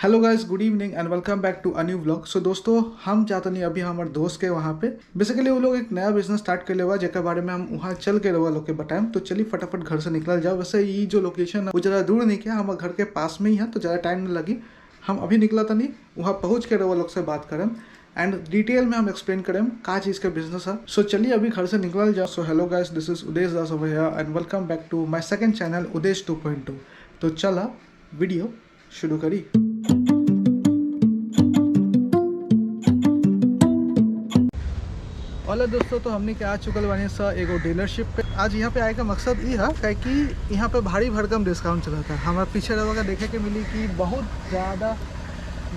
Hello guys, good evening and welcome back to a new vlog. So दोस्तों, हम चाहते नहीं अभी हमारे दोस्त के वहाँ पे बेसिकली वो लोग एक नया बिजनेस स्टार्ट कर ले हुआ, जेके बारे में हम वहाँ चल के रहा लोग के बताएं। तो चलिए फटाफट घर से निकल जाओ। वैसे ये जो लोकेशन है वो ज़्यादा दूर नहीं किया, हमारे घर के पास में ही है, तो ज़्यादा टाइम नहीं लगी। हम अभी निकला था नहीं, वहाँ पहुँच के रहा लोग से बात करें एंड डिटेल में हम एक्सप्लेन करें का चीज़ का बिजनेस है। सो चलिए अभी घर से निकल जाओ। So hello guys, this is Udesh Das over here and welcome back to my second channel Udesh 2.2। तो चला वीडियो शुरू करी। हेलो दोस्तों, तो हमने क्या आ चुकल बानी सा एगो डीलरशिप पे। आज यहाँ पे आए का मकसद ये है कि यहाँ पे भारी भरकम डिस्काउंट चला था। हमारा पीछे रहा देखे के मिली कि बहुत ज़्यादा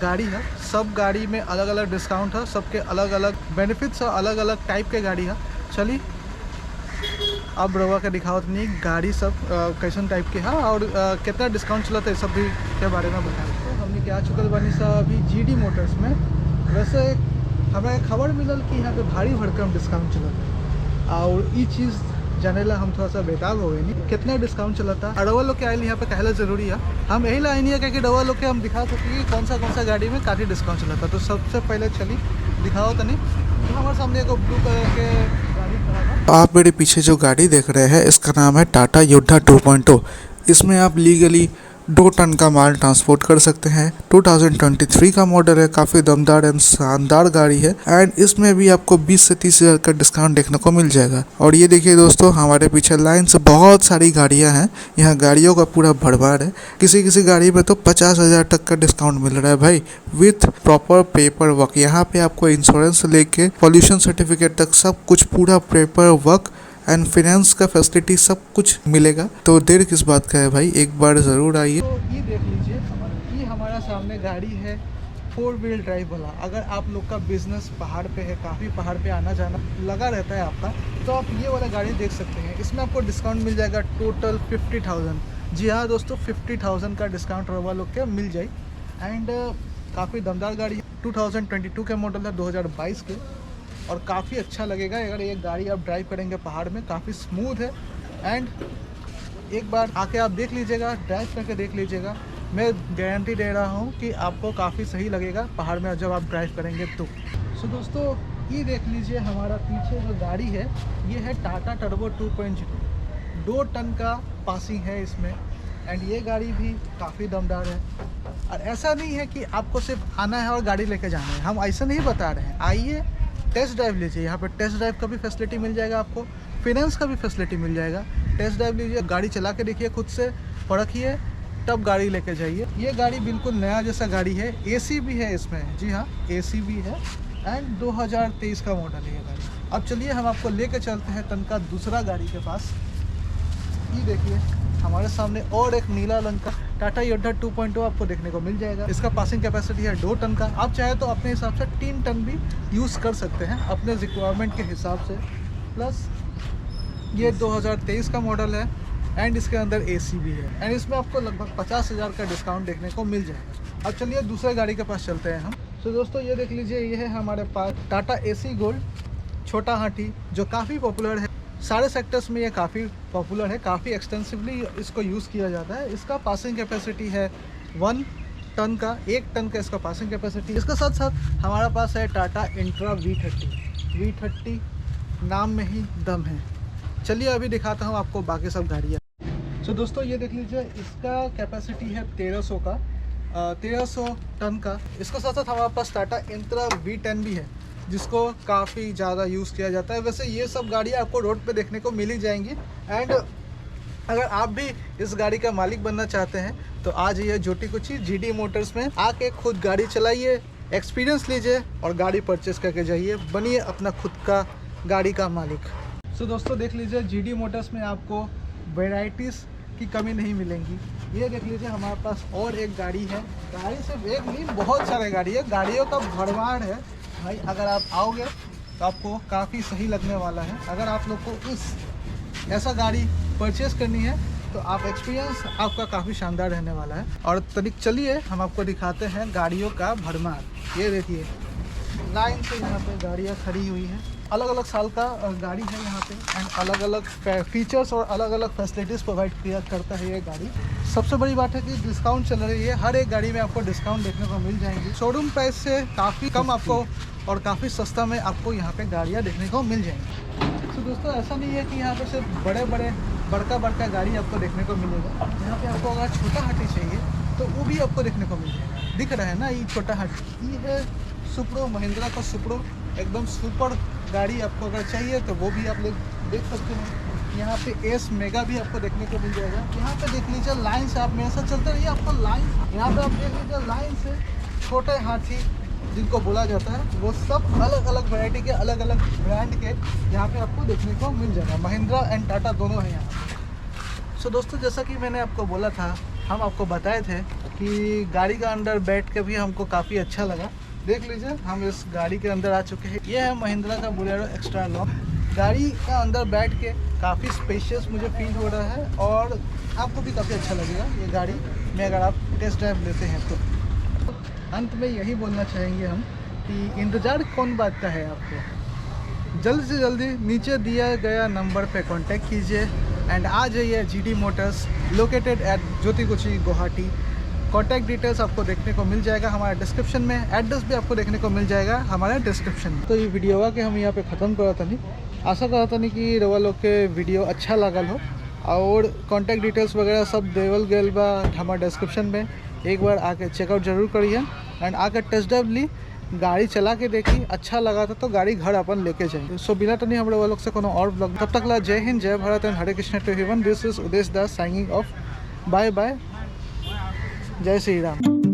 गाड़ी है, सब गाड़ी में अलग अलग डिस्काउंट है, सबके अलग अलग बेनिफिट्स है, अलग अलग टाइप के गाड़ी है। चलिए अब रवा का दिखाओ तो नहीं गाड़ी सब कैसन टाइप के है और कितना डिस्काउंट चला था, सब भी के बारे में बताएं। तो हमने क्या आ चुकल बानी सा अभी जीडी मोटर्स में। वैसे हमें खबर मिलल कि यहाँ पे भारी भरकम डिस्काउंट चला था और ये चीज़ जाने ला हम थोड़ा सा बेताब हो गए नहीं कितना डिस्काउंट चला था। रवा लोग के आए यहाँ पे कहला जरूरी है, हम यही लाइन है कि रवा लोग के हम दिखा सकें कि कौन सा गाड़ी में काफ़ी डिस्काउंट चला था। तो सबसे पहले चलिए दिखाओ तो नहीं, तो हमारे सामने एक ब्लू कलर के गाड़ी खड़ा था। आप मेरे पीछे जो गाड़ी देख रहे हैं इसका नाम है टाटा योद्धा 2.0। इसमें आप लीगली 2 टन का माल ट्रांसपोर्ट कर सकते हैं। 2023 का मॉडल है, काफ़ी दमदार एंड शानदार गाड़ी है एंड इसमें भी आपको 20 से 30 हज़ार का डिस्काउंट देखने को मिल जाएगा। और ये देखिए दोस्तों, हमारे पीछे लाइन से बहुत सारी गाड़ियां हैं, यहाँ गाड़ियों का पूरा भरमार है। किसी गाड़ी में तो 50,000 तक का डिस्काउंट मिल रहा है भाई, विथ प्रॉपर पेपर वर्क। यहाँ पे आपको इंश्योरेंस से लेके पॉल्यूशन सर्टिफिकेट तक सब कुछ पूरा पेपर वर्क एंड फाइनेंस का फैसिलिटी सब कुछ मिलेगा। तो देर किस बात का है भाई, एक बार ज़रूर आइए। तो ये देख लीजिए, ये हमारा सामने गाड़ी है 4 व्हील ड्राइव वाला। अगर आप लोग का बिजनेस पहाड़ पे है, काफ़ी पहाड़ पे आना जाना लगा रहता है आपका, तो आप ये वाला गाड़ी देख सकते हैं। इसमें आपको डिस्काउंट मिल जाएगा टोटल 50,000। जी हाँ दोस्तों, 50,000 का डिस्काउंट रवा लोग के मिल जाए एंड काफ़ी दमदार गाड़ी है। 2022 के मॉडल है, 2022 के, और काफ़ी अच्छा लगेगा अगर ये गाड़ी आप ड्राइव करेंगे पहाड़ में। काफ़ी स्मूथ है एंड एक बार आके आप देख लीजिएगा, ड्राइव करके देख लीजिएगा। मैं गारंटी दे रहा हूँ कि आपको काफ़ी सही लगेगा पहाड़ में जब आप ड्राइव करेंगे तो। सो दोस्तों, ये देख लीजिए हमारा पीछे जो गाड़ी है, ये है टाटा टर्बो 2.0। 2 टन का पासिंग है इसमें एंड ये गाड़ी भी काफ़ी दमदार है। और ऐसा नहीं है कि आपको सिर्फ आना है और गाड़ी लेके जाना है, हम ऐसा नहीं बता रहे हैं। आइए टेस्ट ड्राइव लीजिए, यहाँ पर टेस्ट ड्राइव का भी फैसिलिटी मिल जाएगा आपको, फाइनेंस का भी फैसिलिटी मिल जाएगा। टेस्ट ड्राइव लीजिए, गाड़ी चला के देखिए, खुद से परखिए, तब गाड़ी लेके जाइए। ये गाड़ी बिल्कुल नया जैसा गाड़ी है, एसी भी है इसमें। जी हाँ, एसी भी है एंड 2023 का मॉडल है ये गाड़ी। अब चलिए हम आपको लेके चलते हैं तनका दूसरा गाड़ी के पास। ये देखिए हमारे सामने और एक नीला रंग का टाटा योद्धा 2.0 आपको देखने को मिल जाएगा। इसका पासिंग कैपेसिटी है 2 टन का। आप चाहे तो अपने हिसाब से 3 टन भी यूज़ कर सकते हैं अपने रिक्वायरमेंट के हिसाब से। प्लस ये 2023 का मॉडल है एंड इसके अंदर एसी भी है एंड इसमें आपको लगभग 50,000 का डिस्काउंट देखने को मिल जाएगा। अब चलिए दूसरे गाड़ी के पास चलते हैं हम। तो दोस्तों ये देख लीजिए, ये है हमारे पास टाटा एसी गोल्ड छोटा हाथी, जो काफ़ी पॉपुलर है। सारे सेक्टर्स में ये काफ़ी पॉपुलर है, काफ़ी एक्सटेंसिवली इसको यूज़ किया जाता है। इसका पासिंग कैपेसिटी है 1 टन का, 1 टन का इसका पासिंग कैपेसिटी। इसके साथ साथ हमारा पास है टाटा इंट्रा V30 नाम में ही दम है। चलिए अभी दिखाता हूँ आपको बाकी सब गाड़ियाँ। तो दोस्तों ये देख लीजिए, इसका कैपेसिटी है 1300 का, 1300 टन का। इसके साथ साथ हमारे पास टाटा इंट्रा V10 भी है, जिसको काफ़ी ज़्यादा यूज़ किया जाता है। वैसे ये सब गाड़ियाँ आपको रोड पे देखने को मिल ही जाएंगी एंड अगर आप भी इस गाड़ी का मालिक बनना चाहते हैं तो आज ये जोटी कुची जीडी मोटर्स में आके खुद गाड़ी चलाइए, एक्सपीरियंस लीजिए और गाड़ी परचेस करके जाइए, बनिए अपना खुद का गाड़ी का मालिक। सो दोस्तों देख लीजिए, जीडी मोटर्स में आपको वेराइटीज़ की कमी नहीं मिलेंगी। ये देख लीजिए हमारे पास और एक गाड़ी है। गाड़ी सिर्फ एक नहीं, बहुत सारे गाड़ी है, गाड़ियों का भरमार है भाई। अगर आप आओगे तो आपको काफ़ी सही लगने वाला है। अगर आप लोग को ऐसा गाड़ी परचेस करनी है तो आप एक्सपीरियंस आपका काफ़ी शानदार रहने वाला है। और तनिक चलिए हम आपको दिखाते हैं गाड़ियों का भरमार। ये देखिए लाइन से यहाँ पे गाड़ियाँ खड़ी हुई हैं अलग अलग साल का गाड़ी है यहाँ पे एंड अलग अलग फीचर्स और अलग अलग फैसिलिटीज़ प्रोवाइड किया करता है ये गाड़ी। सबसे बड़ी बात है कि डिस्काउंट चल रही है, हर एक गाड़ी में आपको डिस्काउंट देखने को मिल जाएंगी। शोरूम प्राइस से काफ़ी कम आपको और काफ़ी सस्ता में आपको यहाँ पे गाड़ियाँ देखने को मिल जाएंगी। तो दोस्तों ऐसा नहीं है कि यहाँ पे सिर्फ बड़का गाड़ी आपको देखने को मिलेगा। यहाँ पे आपको अगर छोटा हाथी चाहिए तो वो भी आपको देखने को मिल जाएगा। दिख रहा है ना ये छोटा हाथी, ये है सुप्रो, महिंद्रा का सुप्रो, एकदम सुपर गाड़ी। आपको अगर चाहिए तो वो भी आप लोग देख सकते हैं। यहाँ पे एस मेगा भी आपको देखने को मिल जाएगा। यहाँ पे देख लीजिए लाइन से आप मेरे साथ चलते रहिए, आपको लाइन यहाँ पे आप देख लीजिए लाइन से छोटे हाथी जिनको बोला जाता है वो सब अलग अलग वैरायटी के अलग अलग ब्रांड के यहाँ पे आपको देखने को मिल जाएगा। महिंद्रा एंड टाटा दोनों हैं यहाँ। सो दोस्तों जैसा कि मैंने आपको बोला था, हम आपको बताए थे कि गाड़ी का अंदर बैठ के भी हमको काफ़ी अच्छा लगा। देख लीजिए हम इस गाड़ी के अंदर आ चुके हैं। ये है महिंद्रा का बोलेरो एक्स्ट्रा लॉन्ग। गाड़ी का अंदर बैठ के काफ़ी स्पेशियस मुझे फील हो रहा है और आपको भी काफ़ी अच्छा लगेगा ये गाड़ी में अगर आप टेस्ट ड्राइव लेते हैं तो। अंत में यही बोलना चाहेंगे हम कि इंतज़ार कौन बात का है, आपको जल्द से जल्दी नीचे दिया गया नंबर पे कांटेक्ट कीजिए एंड आ जाइए GD motors, located at Jyotikuchi, Guwahati. Contact details आपको देखने को मिल जाएगा हमारे डिस्क्रिप्शन में, एड्रेस भी आपको देखने को मिल जाएगा हमारे डिस्क्रिप्शन में। तो ये वीडियो हुआ कि हम यहाँ पे ख़त्म करा था नहीं, आशा करा था नहीं कि रवा लोग के वीडियो अच्छा लगल हो और कॉन्टैक्ट डिटेल्स वगैरह सब देवल गल बा हमारे डिस्क्रिप्शन में। एक बार आके चेकआउट जरूर करिए एंड आकर टेस्ट ड्राइव ली, गाड़ी चला के देखी, अच्छा लगा था तो गाड़ी घर अपन लेके जाएंगे। सो बिना तो नहीं हम लोग से कोनो और ब्लॉग, तब तक ला जय हिंद, जय भारत एंड हरे Krishna to everyone. This is Udesh Das signing off. Bye bye, जय श्री राम।